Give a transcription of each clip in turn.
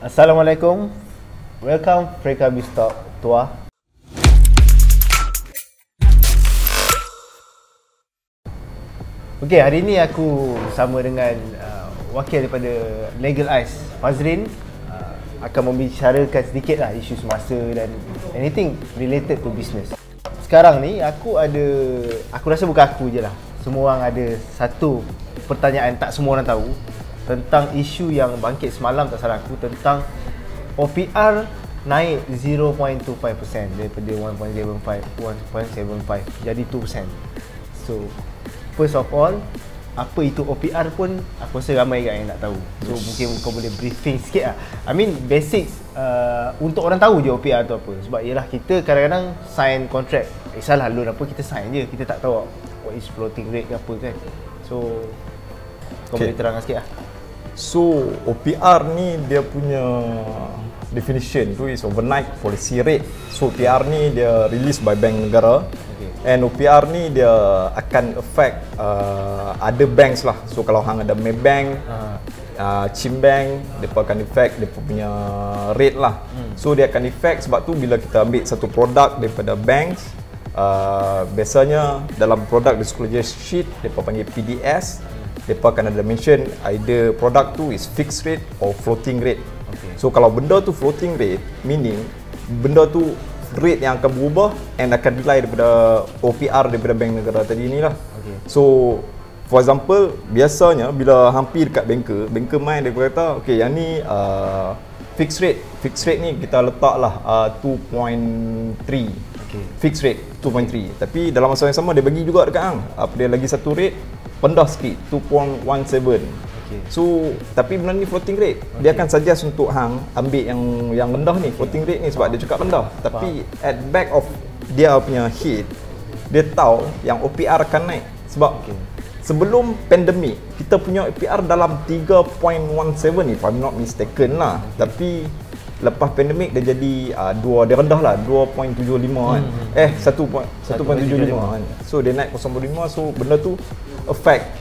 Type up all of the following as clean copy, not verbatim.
Assalamualaikum. Welcome Freka Bistalk Tua. Okey, hari ini aku bersama dengan wakil daripada Legal Ice, Fazrin, akan membicarakan sedikit lah isu semasa dan anything related to business. Sekarang ni aku rasa bukan aku je lah, semua orang ada satu pertanyaan tak semua orang tahu tentang isu yang bangkit semalam tak salah aku, tentang OPR naik 0.25% daripada 1.75 jadi 2%. So first of all, apa itu OPR pun aku rasa ramai yang nak tahu. So mungkin kau boleh briefing sikit lah. I mean basics untuk orang tahu je OPR tu apa. Sebab ialah kita kadang-kadang sign contract, salah loan apa kita sign je, kita tak tahu what is floating rate ke apa kan. So kau boleh terangkan sikit lah. So OPR ni dia punya definition tu is overnight policy rate. So OPR ni dia release by bank negara. And OPR ni dia akan affect other banks lah. So kalau hang ada Maybank, Cimbank, mereka akan affect dia punya rate lah. So dia akan affect sebab tu bila kita ambil satu produk daripada banks, biasanya dalam produk disclosure sheet mereka panggil PDS, mereka akan ada mention either produk tu is fixed rate or floating rate. So kalau benda tu floating rate, meaning benda tu rate yang akan berubah and akan rely daripada OPR daripada bank negara tadi ni lah. So for example, biasanya bila hampir dekat banker main dia kata okay, yang ni fixed rate ni kita letak lah 2.3 fixed rate 2.3, tapi dalam masa yang sama dia bagi juga dekat hang dia lagi satu rate rendah sikit 2.17. So tapi benda ni floating rate, dia akan suggest untuk hang ambil yang rendah ni, floating rate ni, sebab dia cakap rendah. Tapi at back of dia punya head, dia tahu yang OPR akan naik. Sebab sebelum pandemik kita punya OPR dalam 3.17 if I'm not mistaken lah. Tapi lepas pandemik dia jadi dia rendah lah 2.75 kan. 1.75 kan. So dia naik 0.5, so benda tu affect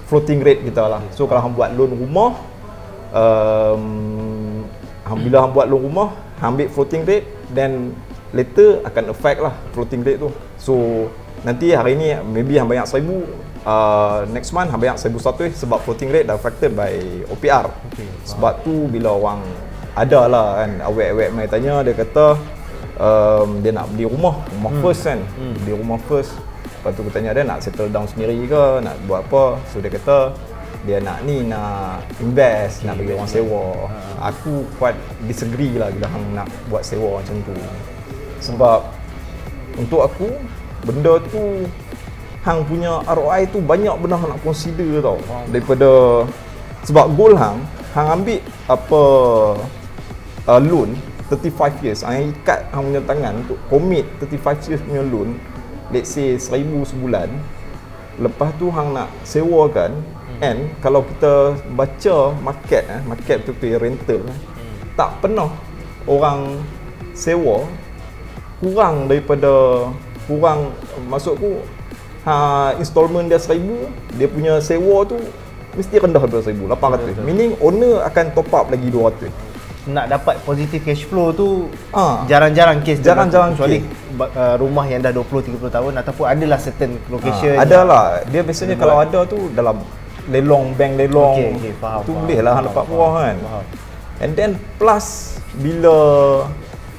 floating rate kita lah. So kalau hang buat loan rumah, bila hang buat loan rumah, hang ambil floating rate, then later akan affect lah floating rate tu. So nanti hari ni maybe hang bayar 1,000, next month hang bayar 1,100 sebab floating rate dah affected by OPR. Sebab tu bila orang ada lah kan, awek-awek mai tanya, dia kata dia nak beli rumah first kan, beli rumah first. Lepas tu aku tanya dia nak settle down sendiri ke, nak buat apa. So dia kata dia nak invest, nak bagi orang sewa. Aku quite disagree lah bila hang nak buat sewa macam tu. Sebab untuk aku benda tu hang punya ROI tu banyak benda hang nak consider tau. Daripada sebab goal hang ambil loan 35 years, hang ikat hang punya tangan untuk commit 35 years punya loan, let's say 1,000 sebulan. Lepas tu hang nak sewakan, and kalau kita baca market betul-betul rental, tak pernah orang sewa maksudku installment dia 1,000, dia punya sewa tu mesti rendah daripada 1,800. Meaning owner akan top up lagi 200. Nak dapat positive cash flow tu jarang-jarang kes, kecuali rumah yang dah 20-30 tahun ataupun adalah certain location. Adalah dia biasanya kalau ada tu dalam bank lelong, faham, tu boleh lah hang dapat murah kan. And then plus bila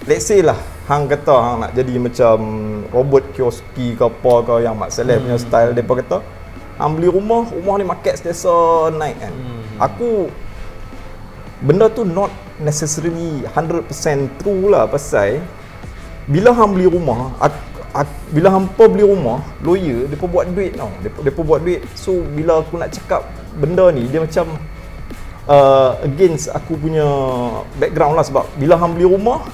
let's say lah hang kata hang nak jadi macam robot kioski ke apa ke yang Mak Saleh punya style, depa kata hang beli rumah ni market sentiasa naik kan. Aku benda tu not necessarily 100% true lah, pasal bila hang beli rumah, bila hampa beli rumah, lawyer depa buat duit tau. Depa buat duit. So bila aku nak cakap benda ni dia macam against aku punya background lah, sebab bila hang beli rumah,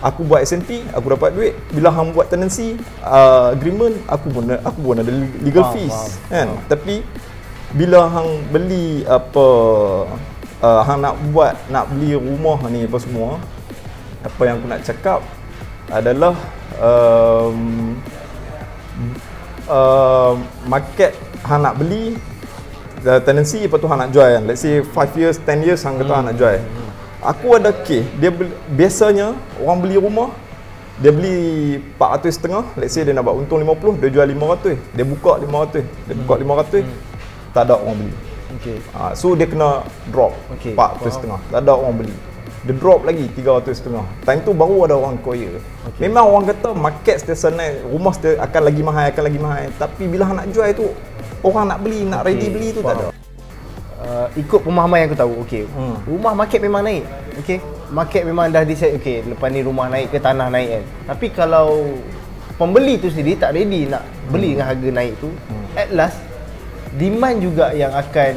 aku buat SMP, aku dapat duit. Bila hang buat tenancy agreement, aku pun ada legal fees kan. Tapi bila hang beli hang nak beli rumah ni apa semua, apa yang aku nak cakap adalah market hang nak beli tenancy, lepas tu hang nak jual kan. Let's say 5 years, 10 years hang kata hang nak jual. Aku ada kes, biasanya orang beli rumah, dia beli 400.5, let's say dia nak buat untung 50, dia jual 500, dia buka 500, dia buka 500, tak ada orang beli. Okay. So dia kena drop 400.5, tak ada orang beli. Dia drop lagi 300.5. Time tu baru ada orang acquire. Memang orang kata market sentiasa naik, rumah akan lagi mahal, tapi bila nak jual itu orang nak beli, nak ready beli tu tak ada. Ikut pemahaman yang aku tahu, rumah market memang naik, market memang dah decide, lepas ni rumah naik ke tanah naik kan. Tapi kalau pembeli tu sendiri tak ready nak beli dengan harga naik tu, at last demand juga yang akan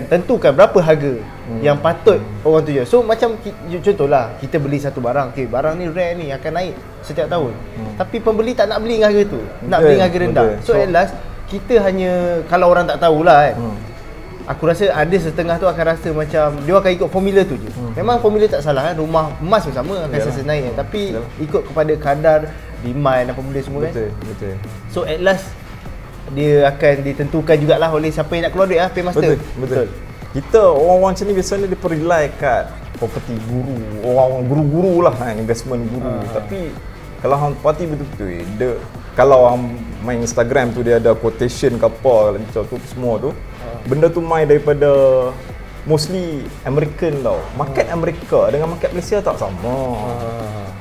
tentukan berapa harga yang patut orang tu jual. So macam contohlah, kita beli satu barang, barang ni rare ni akan naik setiap tahun, tapi pembeli tak nak beli dengan harga tu, nak beli dengan harga rendah. So at last kita hanya, kalau orang tak tahulah kan, aku rasa ada setengah tu akan rasa macam dia akan ikut formula tu je. Memang formula tak salah kan, rumah emas pun sama akan selesai naik kan, tapi ikut kepada kadar demand apa benda semua kan. Betul. So at last dia akan ditentukan jugalah oleh siapa yang nak keluar duit paymaster. Betul. Kita orang-orang macam ni biasanya dia rely kat property guru, orang-orang guru-guru lah kan, investment guru. Tapi kalau hang parti betul-betul dia, kalau orang main Instagram tu dia ada quotation ke apa macam tu semua tu, benda tu main daripada mostly American tau. Market Amerika dengan market Malaysia tak sama.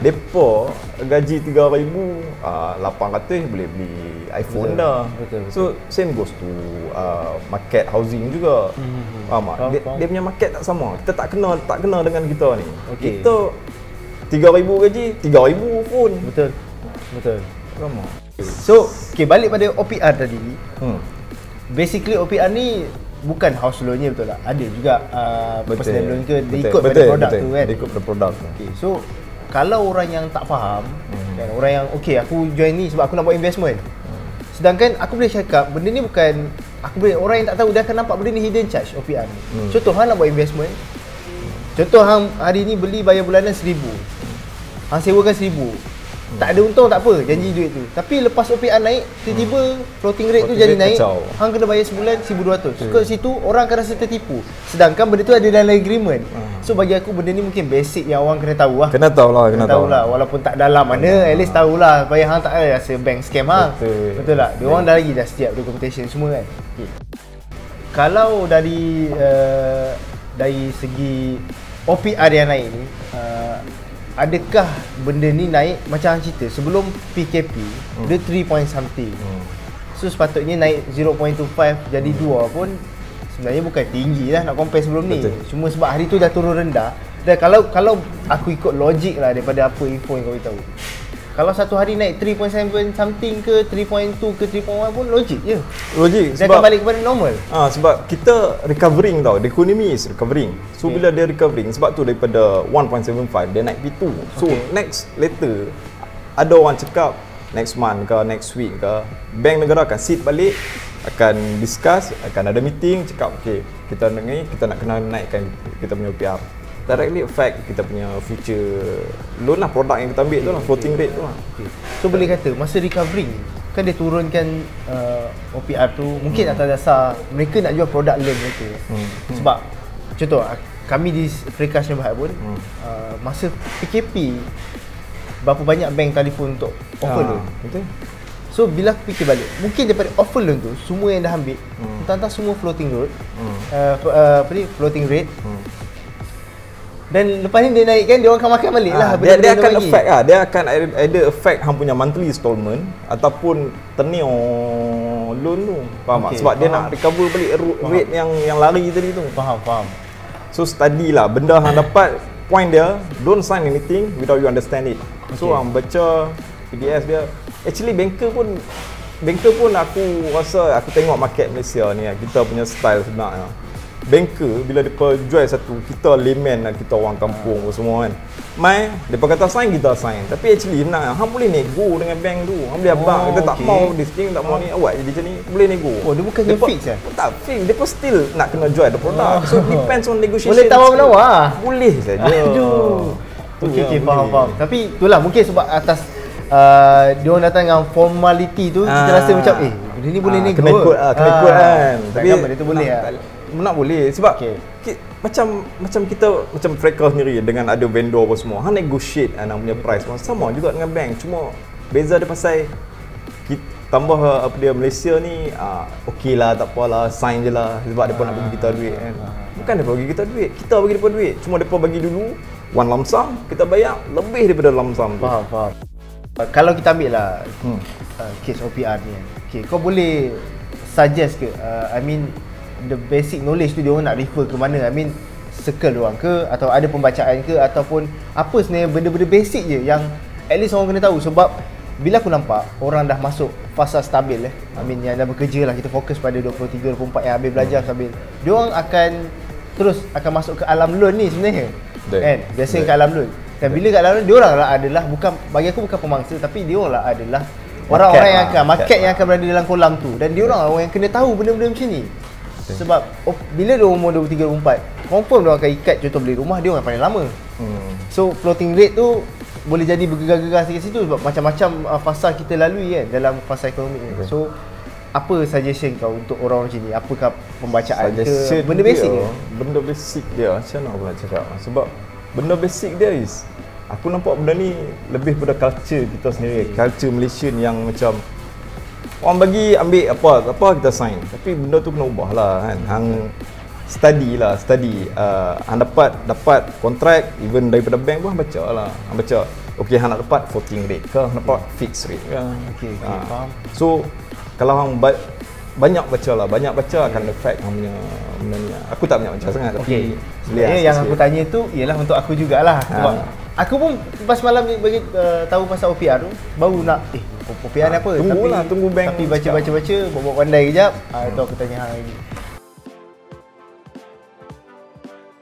Depa gaji 3,000, 800 boleh beli iPhone dah. Betul. So same goes to market housing juga. Faham tak? Dia punya market tak sama. Kita tak kena dengan kita ni. Kita 3,000 gaji, 3,000 pun. Betul. Sama. So, balik pada OPR tadi. Basically OPR ni bukan house loan-nya, betul tak? Ada juga personal loan ke, dia ikut pada produk tu kan. Dia ikut pada produk. So kalau orang yang tak faham, kan, orang yang aku join ni sebab aku nak buat investment. Sedangkan aku boleh cakap benda ni bukan, orang yang tak tahu dia akan nampak benda ni hidden charge OPR ni. Contoh hang nak buat investment. Contoh hang hari ni beli bayar bulanan 1,000. Hang sewakan 1,000. Tak ada untung tak apa, janji duit tu. Tapi lepas OPR naik, tiba-tiba floating rate tu jadi naik, hang kena bayar sebulan 1,200. Kat situ orang akan rasa tertipu. Sedangkan benda tu ada dalam agreement. So bagi aku benda ni mungkin basic yang orang kena tahu lah. Kena tahu lah. Walaupun tak dalam mana, at least tahulah supaya hang tak rasa bank scam hang. Betul tak? Dia orang dah lagi dah setiap documentation semua kan. Kalau dari segi OPR yang naik ni, adakah benda ni naik macam hang cerita sebelum PKP dia 3 point something. So sepatutnya naik 0.25 jadi 2 pun sebenarnya bukan tinggi lah nak compare sebelum ni. Cuma sebab hari tu dah turun rendah. Dan kalau aku ikut logik lah daripada apa info yang kau beritahu, kalau satu hari naik 3.7 something ke 3.2 ke 3.1 pun logik je. Logik dia akan balik kepada normal. Sebab kita recovering tau. The economy is recovering. So bila dia recovering, sebab tu daripada 1.75 dia naik P2. So later ada orang cakap next month ke next week ke, bank negara akan sit balik, akan discuss, akan ada meeting, cakap kita nak kena naikkan kita punya OPR. Directly affect kita punya future loan lah, produk yang kita ambil tu lah, floating rate tu lah. So boleh kata masa recovering kan dia turunkan OPR tu mungkin atas dasar mereka nak jual produk loan mereka. Sebab contoh kami di Frekas Nyobahat pun masa PKP berapa banyak bank telefon untuk offer loan. Betul. So bila aku fikir balik, mungkin daripada offer loan tu semua yang dah ambil tentang semua floating rate, floating rate. Dan lepas ni dia naikkan, dia orang akan makan balik lah. Dia akan affect lah. Dia akan ada affect hang punya monthly installment ataupun tenure loan tu. Faham tak? Sebab dia nak recover balik rate yang lari tadi tu. Faham. So study lah. Benda hang dapat, point dia, don't sign anything without you understand it. So hang baca PDS dia. Actually banker pun aku rasa, aku tengok market Malaysia ni, kita punya style sebenarnya. Banker bila depa jual satu, kita layman lah, kita orang kampung semua kan. Depa kata sign, kita sign. Tapi actually hang boleh nego dengan bank tu. Hang boleh abang kita tak mau this thing, tak mau ni, awak jadi macam ni, boleh nego. Dia bukannya fix kan? Tak fix, depa still nak kena jual the product. So depends on negotiation. Boleh tawar-menawar. Boleh saja. Aduh. Okey, faham. Tapi itulah mungkin sebab atas dia orang datang dengan formality tu, kita rasa macam benda ni boleh nego. Kena ikut kan. Tapi benda tu boleh lah. Nak boleh sebab macam kita macam mereka sendiri dengan ada vendor apa semua, hang negotiate punya price sama juga dengan bank, cuma beza dia pasal tambah apa dia Malaysia ni okey lah, tak apalah, sign je lah sebab depa nak bagi kita duit kan. Bukan depa bagi kita duit, kita bagi depa duit, cuma depa bagi dulu one lump sum, kita bayar lebih daripada lump sum tu. Faham. Kalau kita ambil lah case OPR ni kan. Okay, kau boleh suggest ke I mean the basic knowledge tu dia orang nak refer ke mana? I mean circle dia orang ke, atau ada pembacaan ke, ataupun apa sebenarnya benda-benda basic je yang at least orang kena tahu. Sebab bila aku nampak orang dah masuk fasa stabil I mean yang dah bekerja lah, kita fokus pada 23, 24 yang habis belajar stabil, dia orang akan masuk ke alam loan ni sebenarnya kan, biasanya ke alam loan. Dan bila kat alam loan, dia orang lah adalah, bukan, bagi aku bukan pemangsa, tapi dia orang lah adalah orang-orang yang akan market yang akan berada dalam kolam tu, dan dia orang yang kena tahu benda-benda macam ni. Sebab bila dia umur 23, 24, confirm dia orang akan ikat, contoh beli rumah, dia orang paling lama. So floating rate tu boleh jadi bergegar-gegar sikit situ sebab macam-macam fasa kita lalui kan dalam fasa ekonomi ni. So apa suggestion kau untuk orang macam ni? Apakah pembacaan ke benda basic dia? Benda basic dia macam mana aku nak cakap? Sebab benda basic dia is, aku nampak benda ni lebih pada culture kita sendiri, culture Malaysian yang macam orang bagi ambil apa kita sign, tapi benda tu kena ubah lah kan. Hang study hang dapat kontrak even daripada bank pun hang baca lah, hang baca okey hang nak dapat floating rate ke, hang dapat fixed rate ke. Okey faham. So kalau hang banyak baca akan affect hang punya benda ni. Aku tak banyak baca sangat, tapi yang aku tanya tu ialah untuk aku jugalah. Sebab aku pun pas malam ni bagi tahu pasal OPR tu, baru nak OPR ni apa? Tunggu bank. Tapi baca-baca, bawa pandai kejap. Itu aku tanya hang lagi.